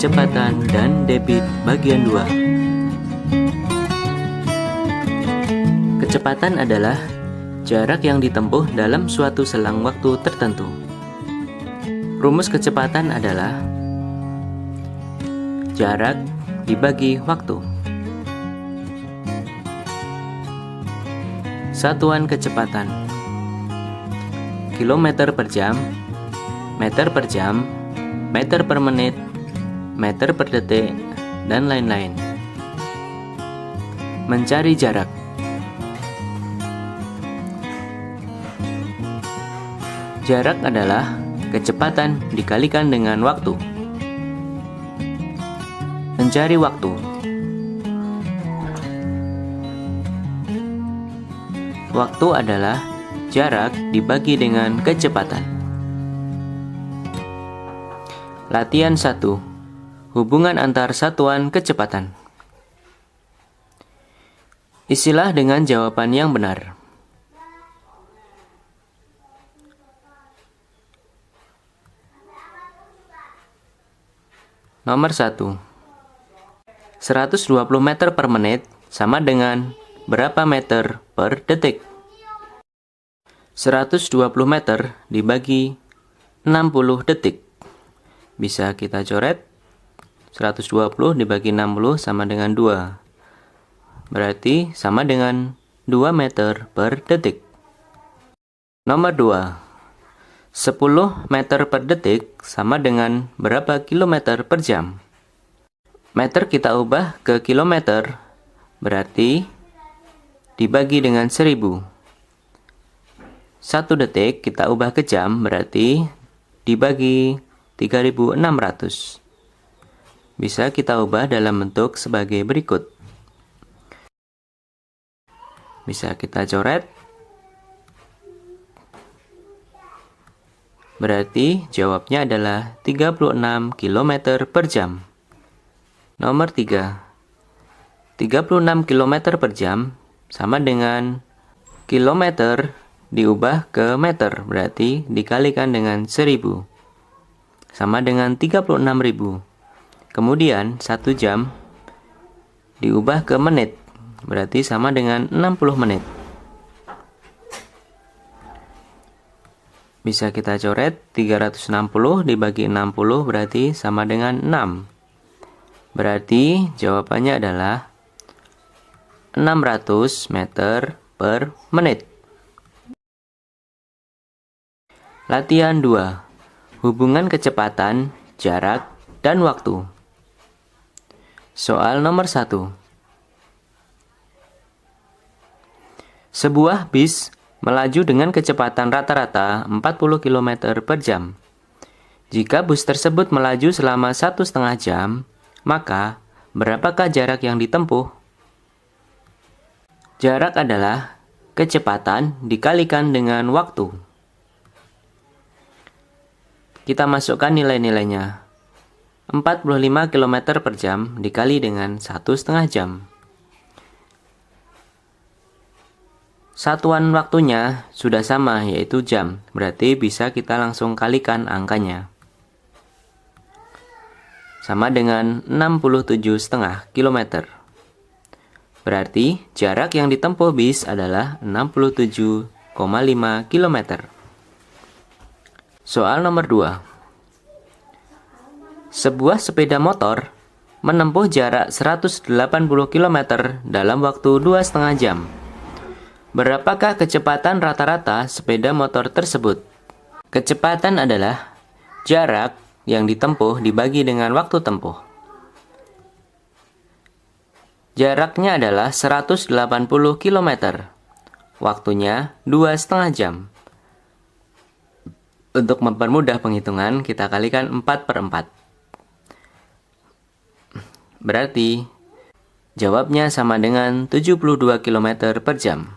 kecepatan dan debit bagian 2. Kecepatan adalah jarak yang ditempuh dalam suatu selang waktu tertentu. Rumus kecepatan adalah jarak dibagi waktu. Satuan kecepatan: kilometer per jam, meter per jam, meter per menit, meter per detik, dan lain-lain. Mencari jarak. Jarak adalah kecepatan dikalikan dengan waktu. Mencari waktu. Waktu adalah jarak dibagi dengan kecepatan. Latihan 1. Hubungan antar satuan kecepatan. Isilah dengan jawaban yang benar. Nomor 1. 120 meter per menit sama dengan berapa meter per detik? 120 meter dibagi 60 detik. Bisa kita coret. 120 dibagi 60 sama dengan 2. Berarti sama dengan 2 meter per detik. Nomor 2. 10 meter per detik sama dengan berapa kilometer per jam? Meter kita ubah ke kilometer, berarti dibagi dengan 1000. 1 detik kita ubah ke jam, berarti dibagi 3600. Bisa kita ubah dalam bentuk sebagai berikut. Bisa kita coret. Berarti jawabnya adalah 36 km per jam. Nomor 3. 36 km per jam sama dengan kilometer diubah ke meter, berarti dikalikan dengan 1000. Sama dengan 36.000. Kemudian 1 jam diubah ke menit, berarti sama dengan 60 menit. Bisa kita coret. 360 dibagi 60 berarti sama dengan 6. Berarti jawabannya adalah 600 meter per menit. Latihan 2. Hubungan kecepatan, jarak, dan waktu. Soal nomor 1. Sebuah bis melaju dengan kecepatan rata-rata 40 km per jam. Jika bus tersebut melaju selama 1,5 jam, maka berapakah jarak yang ditempuh? Jarak adalah kecepatan dikalikan dengan waktu. Kita masukkan nilai-nilainya. 45 km per jam dikali dengan 1,5 jam. Satuan waktunya sudah sama, yaitu jam. Berarti bisa kita langsung kalikan angkanya. Sama dengan 67,5 km. Berarti jarak yang ditempuh bis adalah 67,5 km. Soal nomor 2. Sebuah sepeda motor menempuh jarak 180 km dalam waktu 2,5 jam. Berapakah kecepatan rata-rata sepeda motor tersebut? Kecepatan adalah jarak yang ditempuh dibagi dengan waktu tempuh. Jaraknya adalah 180 km. Waktunya 2,5 jam. Untuk mempermudah penghitungan, kita kalikan 4/4. Berarti jawabnya sama dengan 72 km per jam.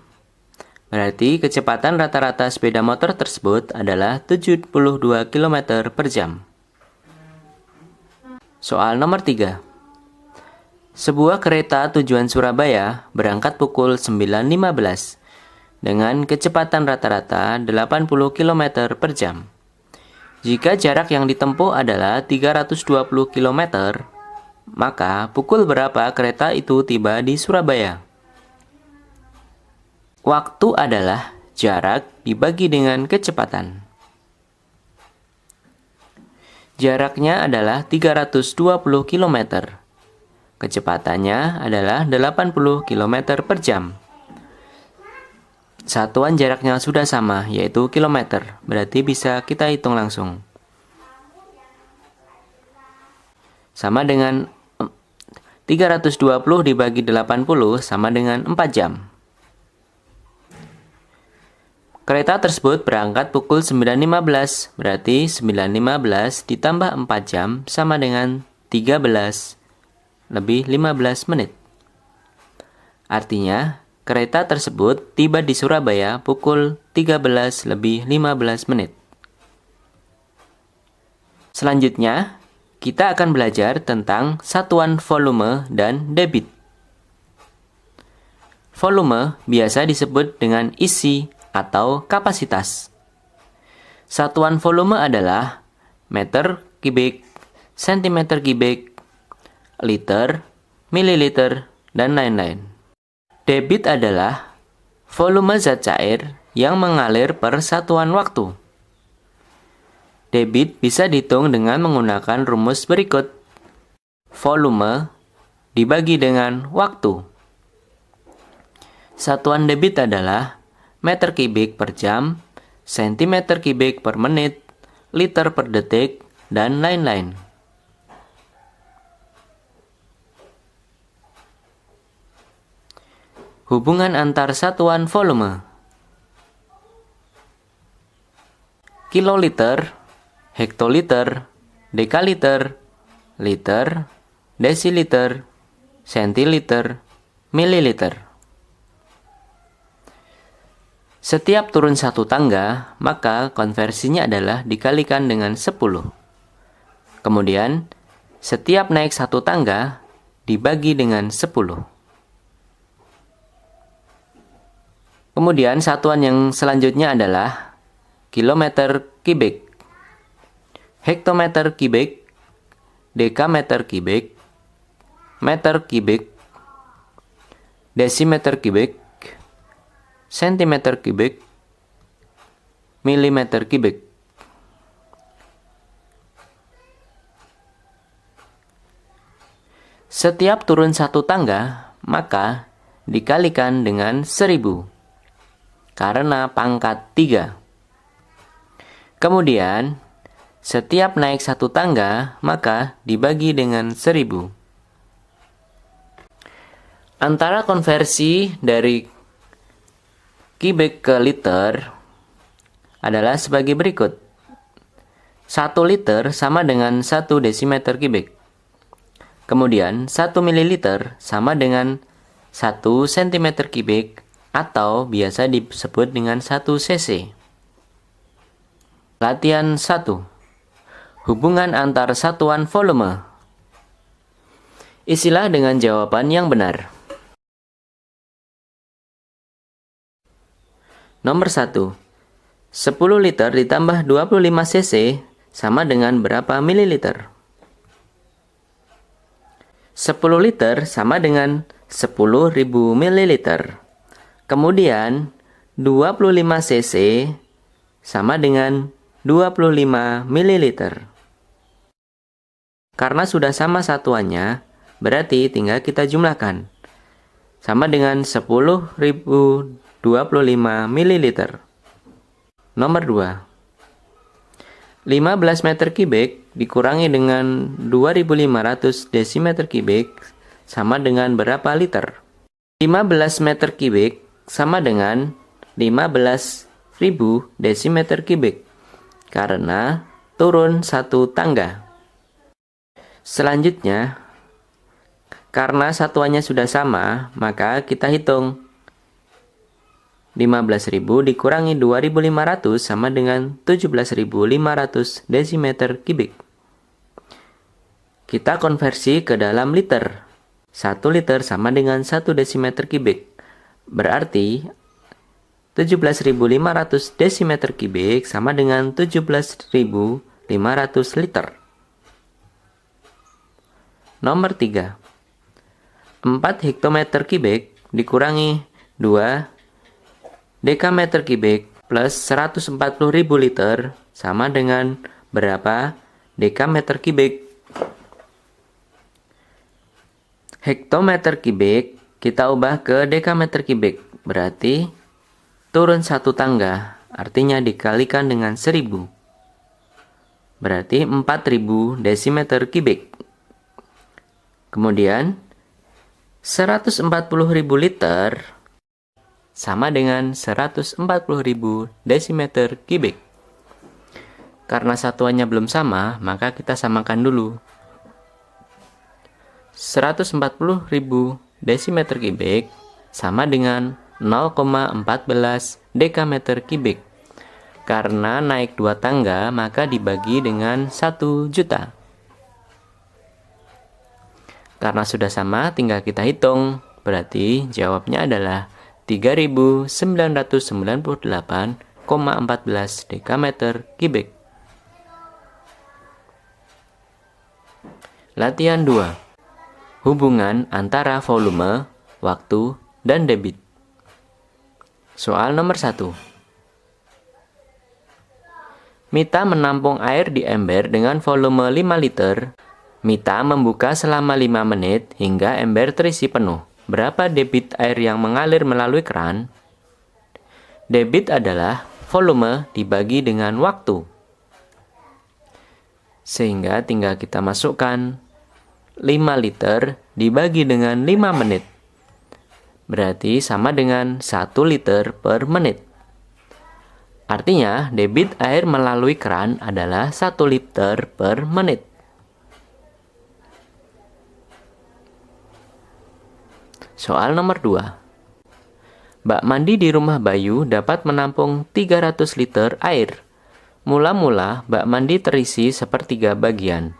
Berarti kecepatan rata-rata sepeda motor tersebut adalah 72 km per jam. Soal nomor 3. Sebuah kereta tujuan Surabaya berangkat pukul 9.15 dengan kecepatan rata-rata 80 km per jam. Jika jarak yang ditempuh adalah 320 km, maka pukul berapa kereta itu tiba di Surabaya? Waktu adalah jarak dibagi dengan kecepatan. Jaraknya adalah 320 km. Kecepatannya adalah 80 km per jam. Satuan jaraknya sudah sama, yaitu kilometer. Berarti bisa kita hitung langsung. Sama dengan 320 dibagi 80 sama dengan 4 jam. Kereta tersebut berangkat pukul 9.15, berarti 9.15 ditambah 4 jam sama dengan 13 lebih 15 menit. Artinya, kereta tersebut tiba di Surabaya pukul 13 lebih 15 menit. Selanjutnya, kita akan belajar tentang satuan volume dan debit. Volume biasa disebut dengan isi atau kapasitas. Satuan volume adalah meter kubik, sentimeter kubik, liter, mililiter, dan lain-lain. Debit adalah volume zat cair yang mengalir per satuan waktu. Debit bisa dihitung dengan menggunakan rumus berikut. Volume dibagi dengan waktu. Satuan debit adalah meter kubik per jam, sentimeter kubik per menit, liter per detik, dan lain-lain. Hubungan antar satuan volume. Kiloliter, hektoliter, dekaliter, liter, desiliter, sentiliter, mililiter. Setiap turun satu tangga, maka konversinya adalah dikalikan dengan 10. Kemudian, setiap naik satu tangga, dibagi dengan 10. Kemudian satuan yang selanjutnya adalah kilometer kubik, hektometer kubik, dekameter kubik, meter kubik, desimeter kubik, sentimeter kubik, milimeter kubik. Setiap turun satu tangga, maka dikalikan dengan 1000. Karena pangkat 3. Kemudian, setiap naik satu tangga, maka dibagi dengan 1000. Antara konversi dari kubik ke liter adalah sebagai berikut. 1 liter sama dengan 1 desimeter kubik. Kemudian, 1 mililiter sama dengan 1 sentimeter kubik atau biasa disebut dengan 1 cc. Latihan 1. Hubungan antar satuan volume. Isilah dengan jawaban yang benar. Nomor 1. 10 liter ditambah 25 cc sama dengan berapa mililiter? 10 liter sama dengan 10.000 mililiter. Kemudian 25 cc sama dengan 25 ml. Karena sudah sama satuannya, berarti tinggal kita jumlahkan. Sama dengan 10.025 ml. Nomor 2. 15 meter kubik dikurangi dengan 2.500 desimeter kubik sama dengan berapa liter? 15 meter kubik sama dengan 15.000 desimeter kubik karena turun satu tangga. Selanjutnya, karena satuannya sudah sama, maka kita hitung 15.000 dikurangi 2.500 sama dengan 17.500 desimeter kubik. Kita konversi ke dalam liter. 1 liter sama dengan 1 desimeter kubik. Berarti 17.500 desimeter kubik sama dengan 17.000 500 liter. Nomor 3. 4 hektometer kubik dikurangi 2 dekameter kubik plus 140.000 liter sama dengan berapa dekameter kubik? Hektometer kubik kita ubah ke dekameter kubik, berarti turun satu tangga, artinya dikalikan dengan 1000. Berarti 4000 desimeter kubik. Kemudian 140.000 liter sama dengan 140.000 desimeter kubik. Karena satuannya belum sama, maka kita samakan dulu. 140.000 desimeter kubik sama dengan 0,14 dekameter kubik. Karena naik 2 tangga, maka dibagi dengan 1 juta. Karena sudah sama, tinggal kita hitung. Berarti jawabnya adalah 3.998,14 dekameter kubik. Latihan 2. Hubungan antara volume, waktu, dan debit. Soal nomor 1. Mita menampung air di ember dengan volume 5 liter. Mita membuka selama 5 menit hingga ember terisi penuh. Berapa debit air yang mengalir melalui keran? Debit adalah volume dibagi dengan waktu. Sehingga tinggal kita masukkan 5 liter dibagi dengan 5 menit. Berarti sama dengan 1 liter per menit. Artinya, debit air melalui keran adalah 1 liter per menit. Soal nomor 2. Bak mandi di rumah Bayu dapat menampung 300 liter air. Mula-mula bak mandi terisi sepertiga bagian.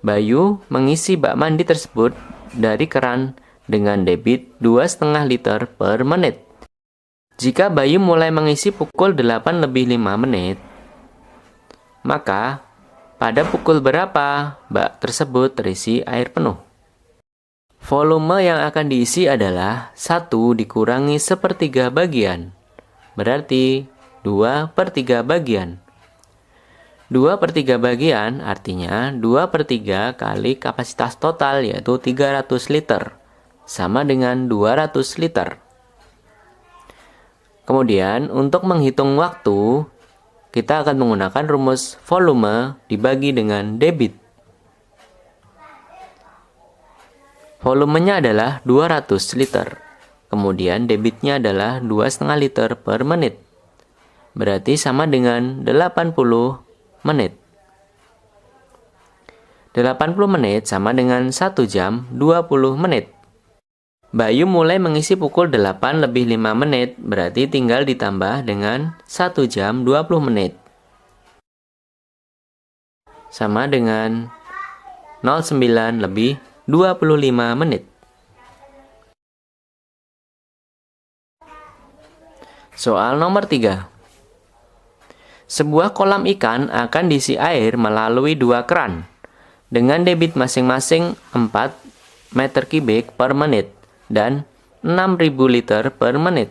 Bayu mengisi bak mandi tersebut dari keran dengan debit 2,5 liter per menit. Jika Bayu mulai mengisi pukul 8:05, maka pada pukul berapa bak tersebut terisi air penuh? Volume yang akan diisi adalah 1 dikurangi sepertiga bagian. Berarti 2/3 bagian. 2/3 bagian artinya 2/3 kali kapasitas total yaitu 300 liter. Sama dengan 200 liter. Kemudian untuk menghitung waktu, kita akan menggunakan rumus volume dibagi dengan debit. Volumenya adalah 200 liter. Kemudian debitnya adalah 2,5 liter per menit. Berarti sama dengan 80 menit. 80 menit sama dengan 1 jam 20 menit. Bayu mulai mengisi pukul 8:05, berarti tinggal ditambah dengan 1 jam 20 menit. Sama dengan 09 lebih 25 menit. Soal nomor 3. Sebuah kolam ikan akan diisi air melalui 2 keran dengan debit masing-masing 4 meter kubik per menit dan 6.000 liter per menit.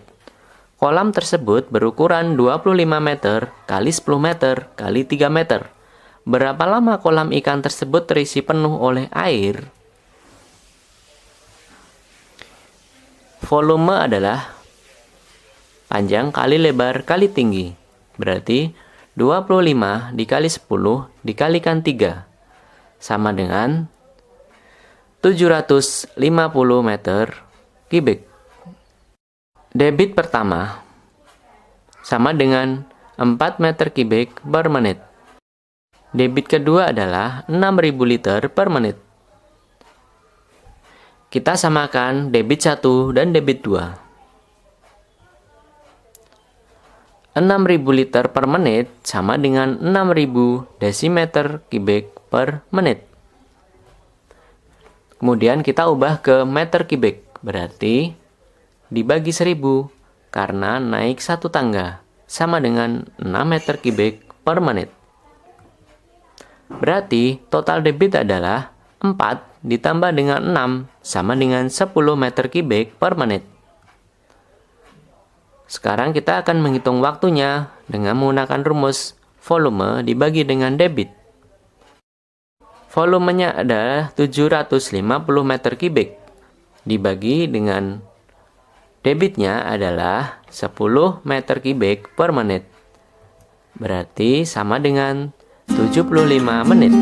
Kolam tersebut berukuran 25 meter kali 10 meter kali 3 meter. Berapa lama kolam ikan tersebut terisi penuh oleh air? Volume adalah panjang kali lebar kali tinggi. Berarti 25 dikali 10 dikalikan 3. Sama dengan 750 meter kubik. Debit pertama sama dengan 4 meter kubik per menit. Debit kedua adalah 6.000 liter per menit. Kita samakan debit 1 dan debit 2. 6.000 liter per menit sama dengan 6.000 desimeter kubik per menit. Kemudian kita ubah ke meter kubik, berarti dibagi 1000 karena naik 1 tangga, sama dengan 6 meter kubik per menit. Berarti total debit adalah 4 ditambah dengan 6 sama dengan 10 meter kubik per menit. Sekarang kita akan menghitung waktunya dengan menggunakan rumus volume dibagi dengan debit. Volumenya adalah 750 meter kubik dibagi dengan debitnya adalah 10 meter kubik per menit. Berarti sama dengan 75 menit.